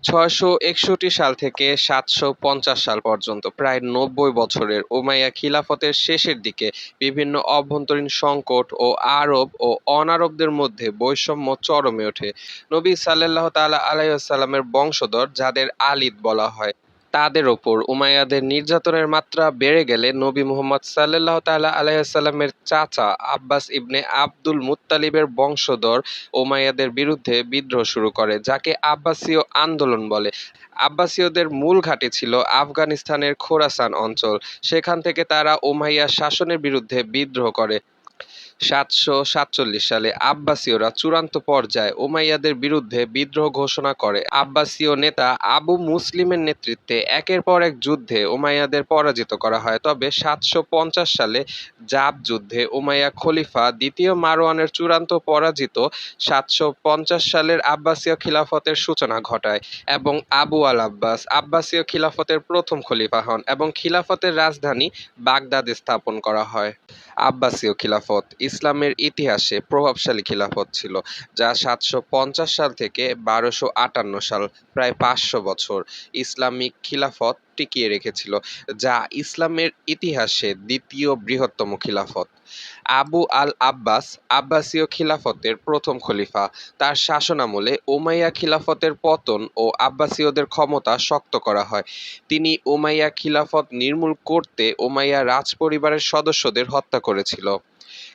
661 সাল থেকে 750 সাল পর্যন্ত প্রায় 90 বছরের উমাইয়া খিলাফতের শেষের দিকে বিভিন্ন অভ্যন্তরীণ সংকট ও আরব ও অনারবদের মধ্যে বৈষম্য চরমে ওঠে। নবী সাল্লাল্লাহু তাআলা আলাইহি ওয়াসাল্লামের বংশধর, যাদের আলীদ বলা হয়, তাদের ওপর উমাইয়াদের নির্যাতনের মাত্রা বেড়ে গেলে নবী মুহাম্মদ সাল্লাল্লাহু তাআলা আলাইহি ওয়াসাল্লামের চাচা আব্বাস ইবনে আব্দুল মুত্তালিবের বংশধর উমাইয়াদের বিরুদ্ধে বিদ্রোহ শুরু করে, যাকে আব্বাসীয় আন্দোলন বলে। আব্বাসীয়দের মূল ঘাঁটি ছিল আফগানিস্তানের খোরাসান অঞ্চল। সেখান থেকে তারা উমাইয়া শাসনের বিরুদ্ধে বিদ্রোহ করে। 747 সালে আব্বাসীয়রা চূড়ান্ত পর্যায়ে উমাইয়াদের বিরুদ্ধে বিদ্রোহ ঘোষণা করে। আব্বাসীয় নেতা আবু মুসলিমের নেতৃত্বে একের পর এক যুদ্ধে উমাইয়াদের পরাজিত করা হয়। তবে 750 সালে জাব যুদ্ধে উমাইয়া খলিফা দ্বিতীয় মারওয়ানের চূড়ান্ত পরাজিত 750 সালের আব্বাসীয় খিলাফতের সূচনা ঘটায় এবং আবু আল আব্বাস আব্বাসীয় খিলাফতের প্রথম খলিফা হন এবং খিলাফতের রাজধানী বাগদাদে স্থাপন করা হয়। আব্বাসীয় খিলাফত ইসলামের ইতিহাসে প্রভাবশালী খিলাফত ছিল, যা 750 সাল থেকে 1258 সাল, প্রায় 500 বছর ইসলামিক খিলাফত টিকিয়ে রেখেছিল, যা ইসলামের ইতিহাসে দ্বিতীয় বৃহত্তম খিলাফত। আবু আল আব্বাস আব্বাসীয় খিলাফতের প্রথম খলিফা। তার শাসনামলে উমাইয়া খিলাফতের পতন ও আব্বাসীয়দের ক্ষমতা শক্ত করা হয়। তিনি উমাইয়া খিলাফত নির্মূল করতে উমাইয়া রাজপরিবারের সদস্যদের হত্যা করেছিল।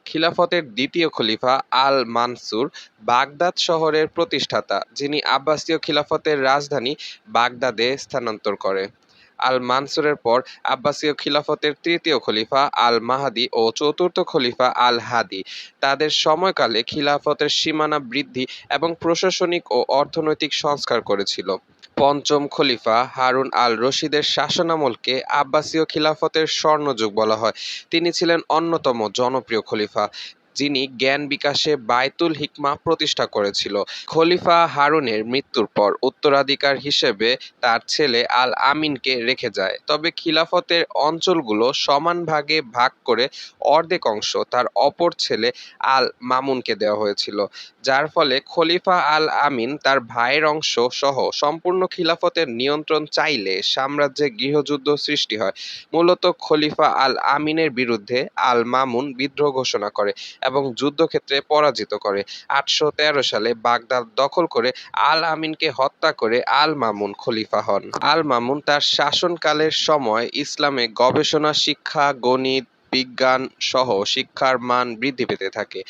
খিলাফতের দ্বিতীয় খলিফা আল মানসুর বাগদাদ শহরের প্রতিষ্ঠাতা, যিনি আব্বাসীয় খিলাফতের রাজধানী বাগদাদে স্থানান্তর করে। আল মানসুরের পর আব্বাসীয় খিলাফতের তৃতীয় খলিফা আল মাহাদি ও চতুর্থ খলিফা আল হাদি তাদের সময়কালে খিলাফতের সীমানা বৃদ্ধি এবং প্রশাসনিক ও অর্থনৈতিক সংস্কার করেছিল। পঞ্চম খলিফা হারুন আল রশিদের শাসনামলকে আব্বাসীয় খিলাফতের স্বর্ণযুগ বলা হয়। তিনি ছিলেন অন্যতম জনপ্রিয় খলিফা, যিনি জ্ঞান বিকাশে বায়তুল হিকমা প্রতিষ্ঠা করেছিল। খলিফা হারুনের মৃত্যুর পর উত্তরাধিকার হিসেবে তার ছেলে আল আমিনকে রেখে যায়, তবে খিলাফতের অঞ্চলগুলো সমান ভাগে ভাগ করে অর্ধেক অংশ তার অপর ছেলে আল মামুনকে দেওয়া হয়েছিল, যার ফলে খলিফা আল আমিন তার ভাইয়ের অংশ সহ সম্পূর্ণ খিলাফতের নিয়ন্ত্রণ চাইলে সাম্রাজ্যে গৃহযুদ্ধ সৃষ্টি হয়। মূলত খলিফা আল আমিনের বিরুদ্ধে আল মামুন বিদ্রোহ ঘোষণা করে এবং যুদ্ধক্ষেত্রে পরাজিত করে। 813 সালে বাগদাদ দখল করে আল আমিনকে হত্যা করে আল মামুন খলিফা হন। আল মামুন তার শাসনকালের সময় ইসলামে গবেষণা, শিক্ষা, গণিত, বিজ্ঞান সহ শিক্ষার মান বৃদ্ধি পেতে থাকে।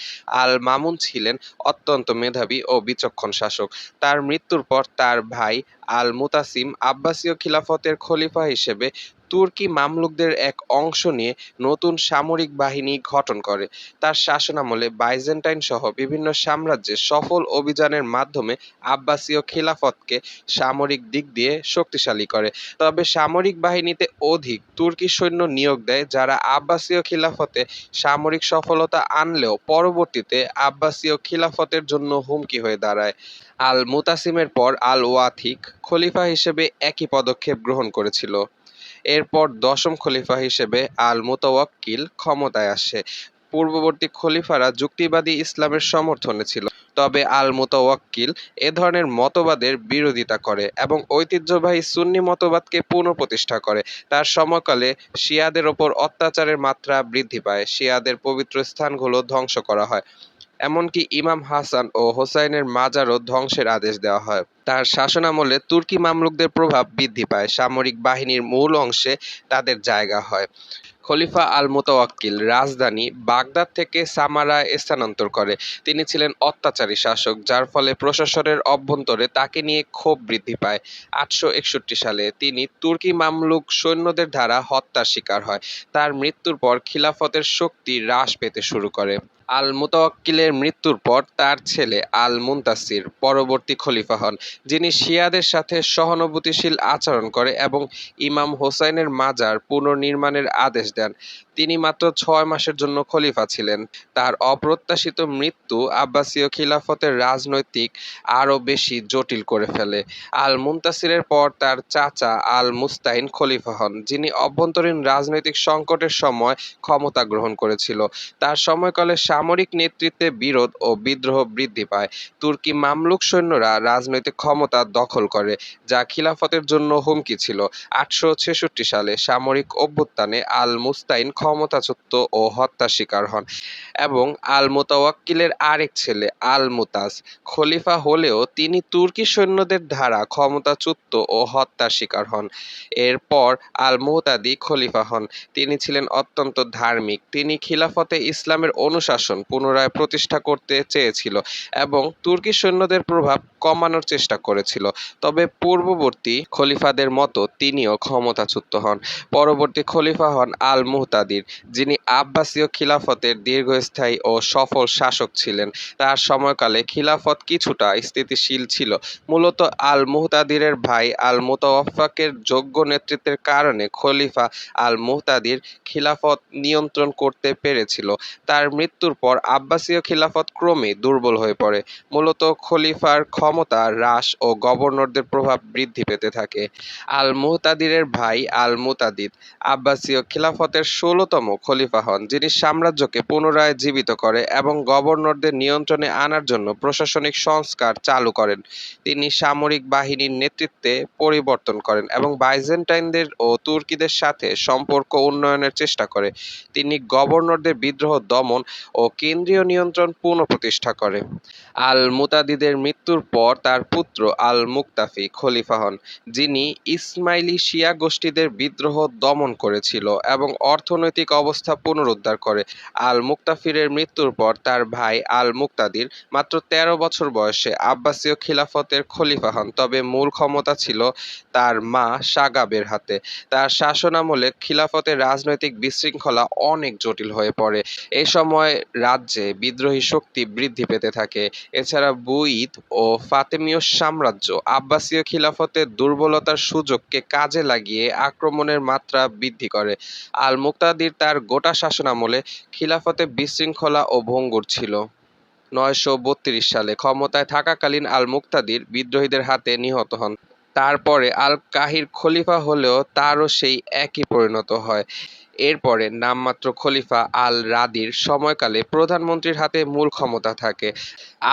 আল মামুন ছিলেন অত্যন্ত মেধাবী ও বিচক্ষণ শাসক। তার মৃত্যুর পর তার ভাই আল মুতাসিম আব্বাসীয় খিলাফতের খলিফা হিসেবে তুর্কি মামলুকদের এক অংশ নিয়ে নতুন সামরিক বাহিনী গঠন করে। তার শাসনামলে বাইজেন্টাইন সহ বিভিন্ন সাম্রাজ্যে সফল অভিযানের মাধ্যমে আব্বাসীয় খিলাফতকে সামরিক দিক দিয়ে শক্তিশালী করে। তবে সামরিক বাহিনীতে অধিক তুর্কি সৈন্য নিয়োগ দেয়, যারা আব্বাসীয় খিলাফতে সামরিক সফলতা আনলেও পরবর্তীতে আব্বাসীয় খিলাফতের জন্য হুমকি হয়ে দাঁড়ায়। আল মুতাসিমের পর আল ওয়াথিক খলিফা হিসেবে একই পদক্ষেপ গ্রহণ করেছিল। এরপর দশম খলিফা হিসেবে আল মুতাওয়াক্কিল ক্ষমতায় আসে। পূর্ববর্তী খলিফারা যুক্তিবাদী ইসলামের সমর্থনে ছিল, তবে আল মুতাওয়াক্কিল এ ধরনের মতবাদের বিরোধিতা করে এবং ঐতিহ্যবাহী সুন্নি মতবাদকে পুনঃপ্রতিষ্ঠা করে। তার সময়কালে শিয়াদের ওপর অত্যাচারের মাত্রা বৃদ্ধি পায়। শিয়াদের পবিত্র স্থানগুলো ধ্বংস করা হয়, এমনকি ইমাম হাসান ও হোসাইনের মাজারও ধ্বংসের আদেশ দেওয়া হয়। তার শাসনামলে তুর্কি মামলুকদের প্রভাব বৃদ্ধি পায়, সামরিক বাহিনীর মূল অংশে তাদের জায়গা হয়। খলিফা আল মুতাওয়াক্কিল রাজধানী বাগদাদ থেকে সামারায় স্থানান্তর করে। তিনি ছিলেন অত্যাচারী শাসক, যার ফলে প্রশাসনের অভ্যন্তরে তাকে নিয়ে ক্ষোভ বৃদ্ধি পায়। 861 সালে তিনি তুর্কি মামলুক সৈন্যদের দ্বারা হত্যার শিকার হয়। তার মৃত্যুর পর খিলাফতের শক্তি হ্রাস পেতে শুরু করে। আল মুতাওয়াক্কিলের মৃত্যুর পর তার ছেলে আল মুনতাসির পরবর্তী খলিফা হন, যিনি শিয়াদের সাথে সহানুভূতিশীল আচরণ করে এবং ইমাম হোসাইনের মাজার পুনর্নির্মাণের আদেশ দেন। তিনি মাত্র 6 মাসের জন্য খলিফা ছিলেন। তার অপ্রত্যাশিত মৃত্যু আব্বাসীয় খিলাফতের রাজনৈতিক আরও বেশি জটিল করে ফেলে। আল-মুনতাসিরের পর তার চাচা আল-মুস্তাইন খলিফা হন, যিনি অভ্যন্তরীণ রাজনৈতিক সংকটের সময় ক্ষমতা গ্রহণ করেছিল। তার সময়কালে সামরিক নেতৃত্বে বিরোধ ও বিদ্রোহ বৃদ্ধি পায়। তুর্কি মামলুক সৈন্যরা রাজনৈতিক ক্ষমতা দখল করে, যা খিলাফতের জন্য হুমকি ছিল। 866 সালে সামরিক অভ্যুত্থানে আল-মুস্তাইন ক্ষমতাচ্যুত ও হত্যার শিকার হন এবং আল-মুতাওয়াক্কিলের আরেক ছেলে আল-মুতাজ খলিফা হলেও তিনি তুর্কি সৈন্যদের দ্বারা ক্ষমতাচ্যুত ও হত্যার শিকার হন। এরপর আল-মুহতাদি খলিফা হন। তিনি ছিলেন অত্যন্ত ধার্মিক। তিনি খিলাফতে ইসলামের অনুশাসন পুনরায় প্রতিষ্ঠা করতে চেয়েছিল এবং তুর্কি সৈন্যদের প্রভাব কমানোর চেষ্টা করেছিল। তবে পূর্ববর্তী খলিফাদের মতো তিনিও ক্ষমতাচ্যুত হন। পরবর্তী খলিফা হন আল-মুহতাদির, যিনি আব্বাসীয় খিলাফতের দীর্ঘস্থায়ী ও সফল শাসক ছিলেন। তার সময়কালে খিলাফত কিছুটা স্থিতিশীল ছিল। মূলত আল-মুহতাদিরের ভাই আল-মুতাওয়াফাকের যোগ্য নেতৃত্বের কারণে খলিফা আল-মুহতাদির খিলাফত নিয়ন্ত্রণ করতে পেরেছিল। তার মৃত্যুর পর আব্বাসীয় খিলাফত ক্রমেই দুর্বল হয়ে পড়ে। মূলত খলিফার ক্ষমতা হ্রাস ও গভর্নরদের প্রভাব বৃদ্ধি পেতে থাকে। আল-মুহতাদিরের ভাই আল-মুতাদিদ আব্বাসীয় খিলাফতের 16তম খলিফা হন, যিনি সাম্রাজ্যকে পুনরায় জীবিত করে এবং গভর্নরদের নিয়ন্ত্রণে আনার জন্য প্রশাসনিক সংস্কার চালু করেন। তিনি সামরিক বাহিনীর নেতৃত্বে পরিবর্তন করেন এবং বাইজেন্টাইনদের ও তুর্কিদের সাথে সম্পর্ক উন্নয়নের চেষ্টা করে। তিনি গভর্নরদের বিদ্রোহ দমন ও কেন্দ্রীয় নিয়ন্ত্রণ পুনঃপ্রতিষ্ঠা করে। আল-মুতাদিদের মৃত্যুর পর তার পুত্র আল-মুকতাফি খলিফা হন, যিনি ইসমাইলি শিয়া গোষ্ঠীদের বিদ্রোহ দমন করেছিল এবং অর্থনৈতিক অবস্থা পুনরুদ্ধার করে। আল-মুকতাফিরের মৃত্যুর পর তার ভাই আল-মুকতাদির মাত্র 13 বছর বয়সে আব্বাসীয় খিলাফতের খলিফা হন, তবে মূল ক্ষমতা ছিল তার মা সাগাবের হাতে। তার শাসনামলে খিলাফতের রাজনৈতিক বিশৃঙ্খলা অনেক জটিল হয়ে পড়ে। এই সময় রাজ্যে বিদ্রোহী শক্তি বৃদ্ধি পেতে থাকে। এছাড়া বুয়িদ ও ফাতেমীয় সাম্রাজ্য আব্বাসীয় খিলাফতের দুর্বলতার সুযোগকে কাজে লাগিয়ে আক্রমণের মাত্রা বৃদ্ধি করে। আল-মুকতাদির তার গোটা শাসনামলে খিলাফতে বিশৃঙ্খলা ও ভঙ্গুর ছিল। 932 সালে ক্ষমতায় থাকাকালীন আল-মুকতাদির বিদ্রোহীদের হাতে নিহত হন। তারপরে আল-কাহির খলিফা হলেও তারও সেই একই পরিণত হয়। এরপরে নামমাত্র খলিফা আল-রাদির সময়কালে প্রধানমন্ত্রীর হাতে মূল ক্ষমতা থাকে।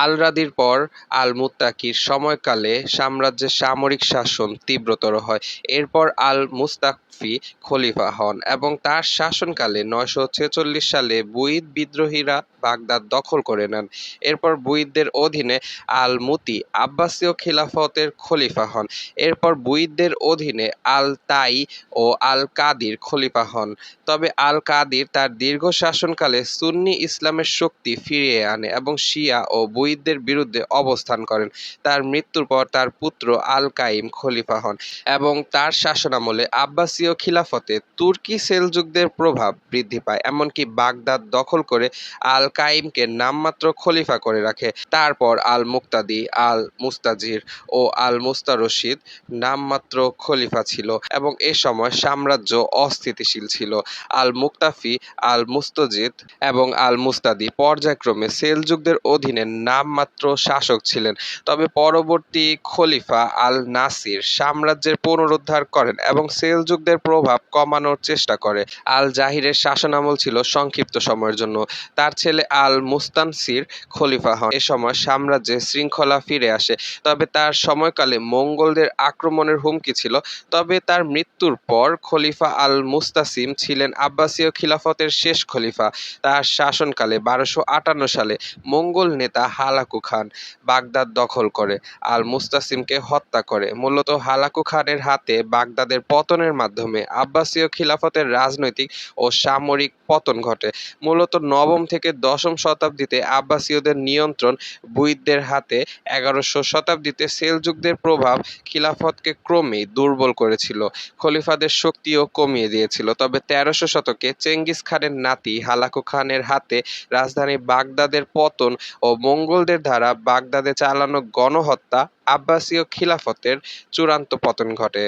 আল-রাদির পর আল-মুত্তাকির সময়কালে সাম্রাজ্যের সামরিক শাসন তীব্রতর হয়। এরপর আল-মুস্তাকফি খলিফা হন এবং তার শাসনকালে 946 সালে বুয়িদ বিদ্রোহীরা বাগদাদ দখল করে নেন। এরপর বুয়িদদের অধীনে আল-মুতি আব্বাসীয় খিলাফতের খলিফা হন। এরপর বুয়িদদের অধীনে আল-তাই ও আল-কাদির খলিফা হন। তবে আল-কাদির তার দীর্ঘ শাসনকালে সুন্নি ইসলামের শক্তি ফিরিয়ে আনে এবং শিয়া ও বুয়িদদের বিরুদ্ধে অবস্থান করেন। তার মৃত্যুর পর তার পুত্র আল-কাইম খলিফা হন এবং তার শাসনামলে আব্বাসীয় খিলাফতে তুর্কি সেলজুকদের প্রভাব বৃদ্ধি পায়, এমনকি বাগদাদ দখল করে আল-কাইমকে নামমাত্র খলিফা করে রাখে। তারপর আল-মুকতাদি, আল-মুস্তাজির ও আল-মুস্তারশিদ নামমাত্র খলিফা ছিল এবং এ সময় সাম্রাজ্য অস্থিতিশীল ছিল। আল-মুকতাফি, আল-মুস্তাজিদ এবং আল-মুস্তাদি পর্যায়ক্রমে সেলজুকদের অধীনে নামমাত্র শাসক ছিলেন। তবে পরবর্তী খলিফা আল-নাসির সাম্রাজ্যের পুনরুদ্ধার করেন এবং সেলজুকদের প্রভাব কমানোর চেষ্টা করে। আল-জাহিরের শাসনামল ছিল সংক্ষিপ্ত সময়ের জন্য। তার ছেলে আল-মুস্তানসির খলিফা হন। এ সময় সাম্রাজ্যে শৃঙ্খলা ফিরে আসে, তবে তার সময়কালে মঙ্গোলদের আক্রমণের হুমকি ছিল। তবে তার মৃত্যুর পর খলিফা আল-মুস্তাসিম ছিলেন আব্বাসীয় খিলাফতের শেষ খলিফা। তার শাসনকালে 1258 সালে মঙ্গোল নেতা হালাকু খান বাগদাদ দখল করে আল-মুস্তাসিমকে হত্যা করে। মূলত হালাকু খানের হাতে বাগদাদের পতনের মাধ্যমে আব্বাসীয় খিলাফতের রাজনৈতিক ও সামরিক পতন ঘটে। মূলত নবম থেকে দশম শতাব্দীতে আব্বাসীয়দের নিয়ন্ত্রণ বুয়িদদের হাতে, 11শো শতাব্দীতে সেলজুকদের প্রভাব খিলাফতকে ক্রমেই দুর্বল করেছিল, খলিফাদের শক্তিও কমিয়ে দিয়েছিল। তবে 13শো শতকে চেঙ্গিস খানের নাতি হালাকু খানের হাতে রাজধানী বাগদাদের পতন ও মঙ্গোলদের দ্বারা বাগদাদে চালানো গণহত্যা আব্বাসীয় খিলাফতের চূড়ান্ত পতন ঘটে।